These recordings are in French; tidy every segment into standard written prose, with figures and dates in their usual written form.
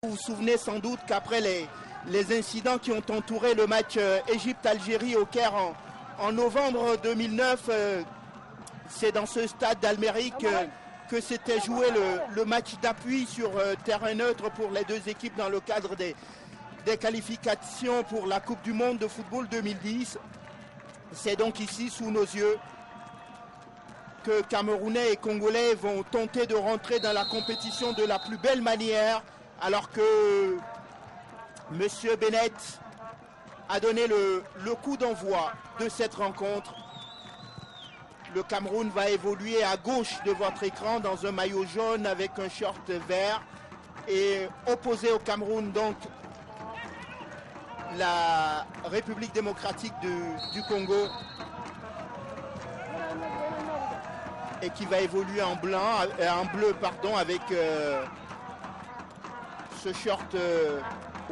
Vous vous souvenez sans doute qu'après les incidents qui ont entouré le match Égypte-Algérie au Caire en novembre 2009, c'est dans ce stade d'Alméric que s'était joué le match d'appui sur terrain neutre pour les deux équipes dans le cadre des qualifications pour la Coupe du Monde de football 2010. C'est donc ici, sous nos yeux, que Camerounais et Congolais vont tenter de rentrer dans la compétition de la plus belle manière, alors que M. Bennett a donné le coup d'envoi de cette rencontre. Le Cameroun va évoluer à gauche de votre écran dans un maillot jaune avec un short vert. Et opposé au Cameroun, donc, la République démocratique du Congo, et qui va évoluer en bleu avec ce short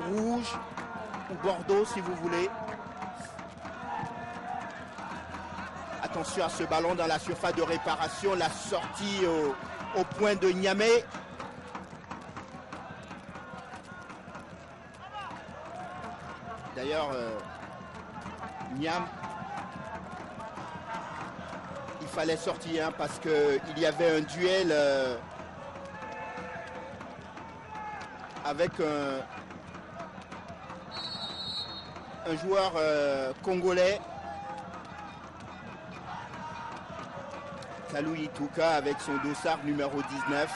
rouge ou bordeaux si vous voulez. Attention à ce ballon dans la surface de réparation, la sortie au point de Niamey. D'ailleurs, Niam, il fallait sortir parce qu'il y avait un duel avec un joueur congolais, Kalou Ituka, avec son dossard numéro 19.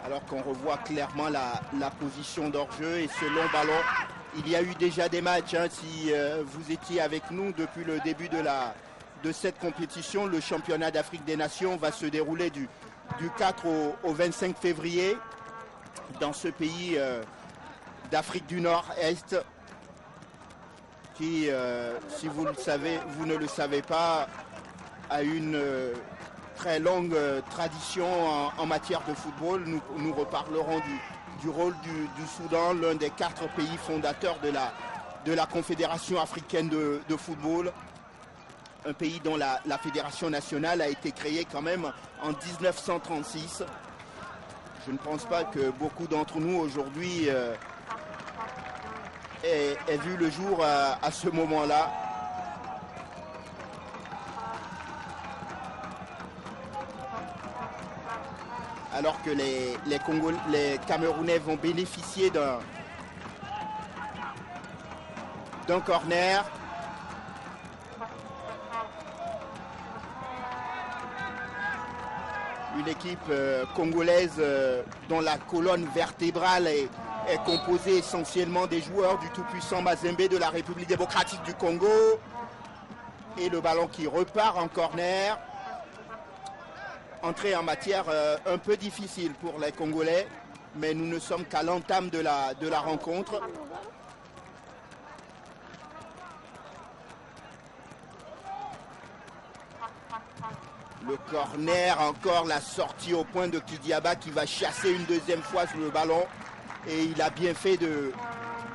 Alors qu'on revoit clairement la position d'hors-jeu et ce long ballon. Il y a eu déjà des matchs, si vous étiez avec nous depuis le début de cette compétition. Le championnat d'Afrique des Nations va se dérouler du 4 au 25 février dans ce pays d'Afrique du Nord-Est qui, si vous ne le savez pas, a une très longue tradition en matière de football. Nous reparlerons du rôle du Soudan, l'un des 4 pays fondateurs de la Confédération africaine de football. Un pays dont la fédération nationale a été créée quand même en 1936. Je ne pense pas que beaucoup d'entre nous aujourd'hui aient vu le jour à ce moment-là. Alors que les Camerounais vont bénéficier d'un corner. Une équipe congolaise dont la colonne vertébrale est composée essentiellement des joueurs du tout-puissant Mazembe de la République démocratique du Congo. Et le ballon qui repart en corner. Entrée en matière un peu difficile pour les Congolais, mais nous ne sommes qu'à l'entame de la rencontre. Le corner, encore la sortie au point de Kidiaba qui va chasser une deuxième fois sur le ballon. Et il a bien fait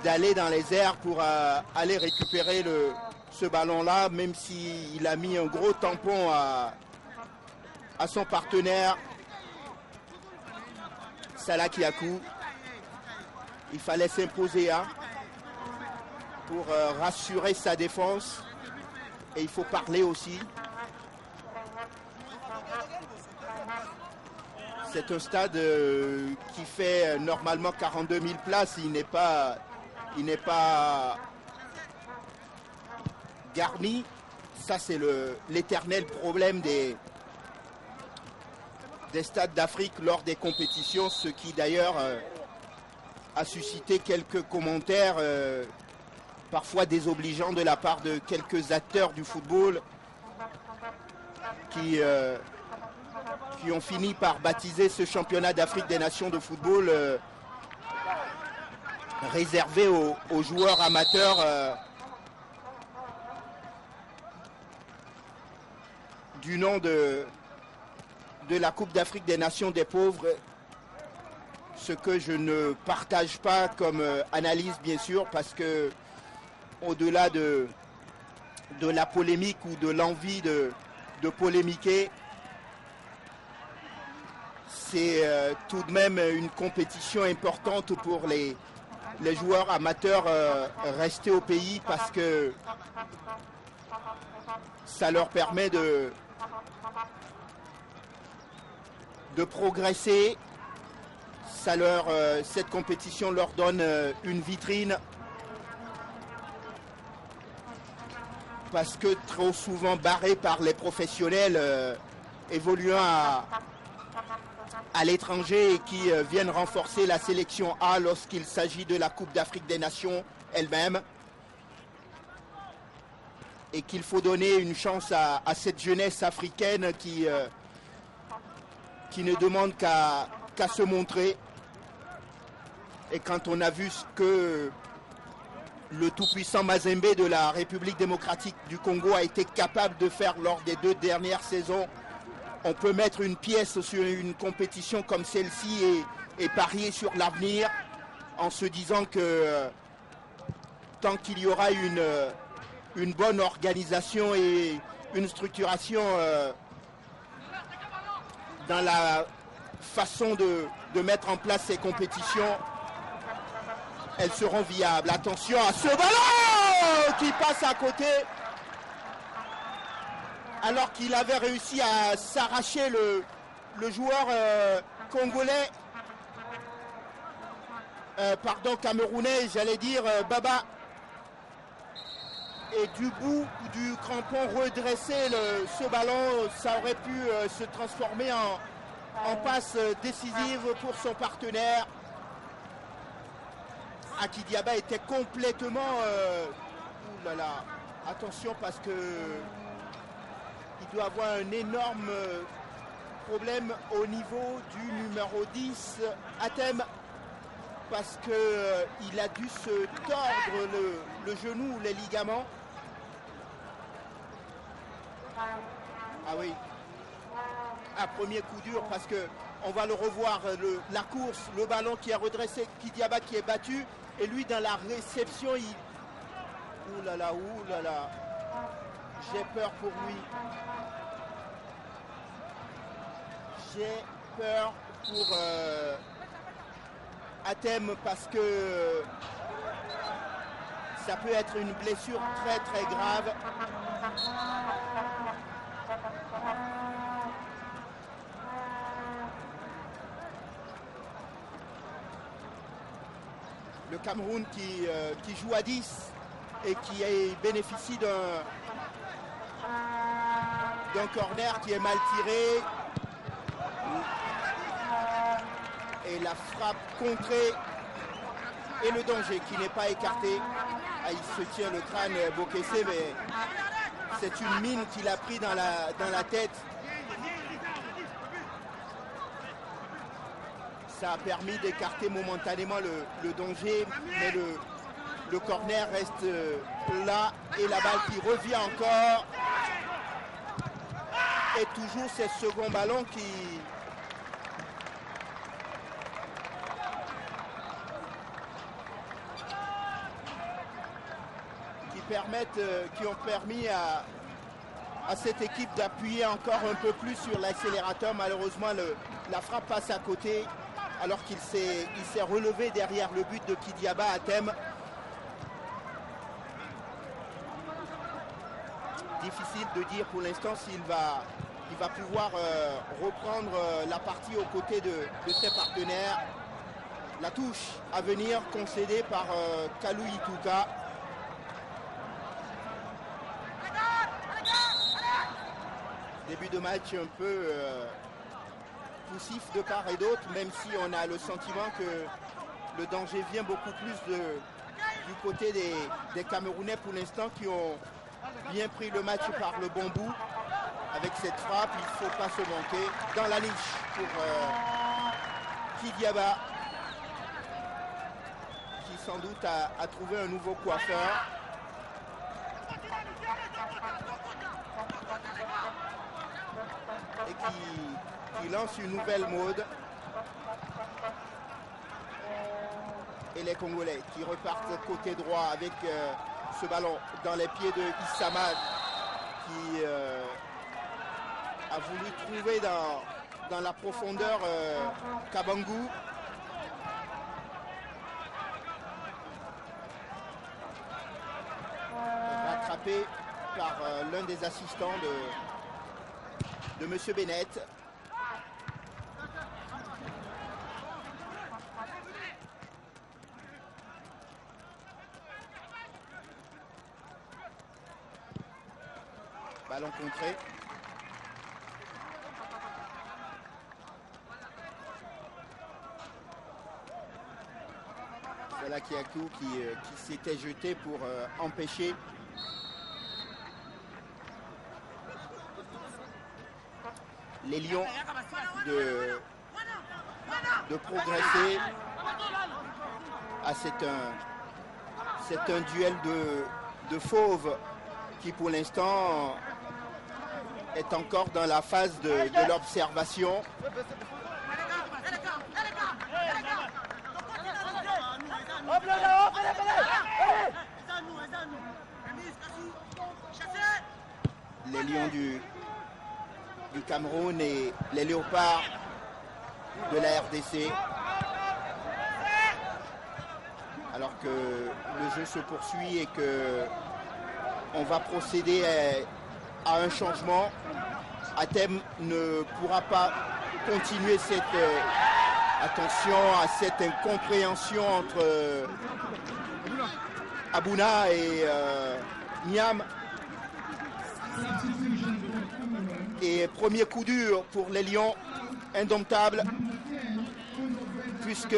d'aller dans les airs pour aller récupérer ce ballon-là, même s'il a mis un gros tampon à son partenaire Salah Kiakou. Il fallait s'imposer pour rassurer sa défense. Et il faut parler aussi. C'est un stade qui fait normalement 42 000 places. Il n'est pas garni. Ça, c'est l'éternel problème des stades d'Afrique lors des compétitions, ce qui d'ailleurs a suscité quelques commentaires parfois désobligeants de la part de quelques acteurs du football qui ont fini par baptiser ce championnat d'Afrique des Nations de football réservé aux joueurs amateurs du nom de la Coupe d'Afrique des Nations des pauvres, ce que je ne partage pas comme analyse bien sûr, parce que au-delà de la polémique ou de l'envie de polémiquer, c'est tout de même une compétition importante pour les joueurs amateurs restés au pays parce que ça leur permet de progresser. Cette compétition leur donne une vitrine parce que trop souvent barrés par les professionnels évoluant à l'étranger et qui viennent renforcer la sélection A lorsqu'il s'agit de la Coupe d'Afrique des Nations elle-même, et qu'il faut donner une chance à cette jeunesse africaine qui ne demande qu'à se montrer. Et quand on a vu ce que le tout-puissant Mazembe de la République démocratique du Congo a été capable de faire lors des 2 dernières saisons, on peut mettre une pièce sur une compétition comme celle-ci et parier sur l'avenir en se disant que tant qu'il y aura une bonne organisation et une structuration dans la façon de mettre en place ces compétitions, elles seront viables. Attention à ce ballon qui passe à côté alors qu'il avait réussi à s'arracher le joueur congolais, camerounais, j'allais dire Baba. Et du bout du crampon redressé, ce ballon, ça aurait pu se transformer en passe décisive pour son partenaire. Aki Diaba était complètement... attention parce que il doit avoir un énorme problème au niveau du numéro 10, Hatem, parce qu'il a dû se tordre le genou ou les ligaments. Ah oui. Premier coup dur parce que on va le revoir, la course, le ballon qui est redressé, Kidiaba qui est battu, et lui dans la réception, ouh là là, j'ai peur pour lui. J'ai peur pour Hatem parce que ça peut être une blessure très très grave. Le Cameroun qui joue à 10 et qui bénéficie d'un corner qui est mal tiré. Et la frappe contrée et le danger qui n'est pas écarté. Ah, il se tient le crâne Bokessé, mais c'est une mine qu'il a pris dans la tête. Ça a permis d'écarter momentanément le danger, mais le corner reste là et la balle qui revient encore. Et toujours ce second ballon qui ont permis à cette équipe d'appuyer encore un peu plus sur l'accélérateur. Malheureusement, la frappe passe à côté alors qu'il s'est relevé derrière le but de Kidiaba Hatem. Difficile de dire pour l'instant s'il va pouvoir reprendre la partie aux côtés de ses partenaires. La touche à venir concédée par Kalou Ituka. Début de match un peu poussif de part et d'autre, même si on a le sentiment que le danger vient beaucoup plus du côté des Camerounais pour l'instant, qui ont bien pris le match par le bon bout. Avec cette frappe, il ne faut pas se manquer. Dans la niche pour Kidiaba, qui sans doute a trouvé un nouveau coiffeur. Et qui lance une nouvelle mode. Et les Congolais qui repartent côté droit avec ce ballon dans les pieds de Issama, qui a voulu trouver dans la profondeur Kabangou. Rattrapé par l'un des assistants de M. Bennett. Ballon contré. Voilà Kiakou qui s'était jeté pour empêcher les Lions de progresser. Ah, c'est un duel de fauves qui pour l'instant est encore dans la phase de l'observation. Les Lions du Cameroun et les Léopards de la RDC. Alors que le jeu se poursuit et que on va procéder à un changement. Athème ne pourra pas continuer cette cette incompréhension entre Abouna et Niam. Et premier coup dur pour les Lions indomptables, puisque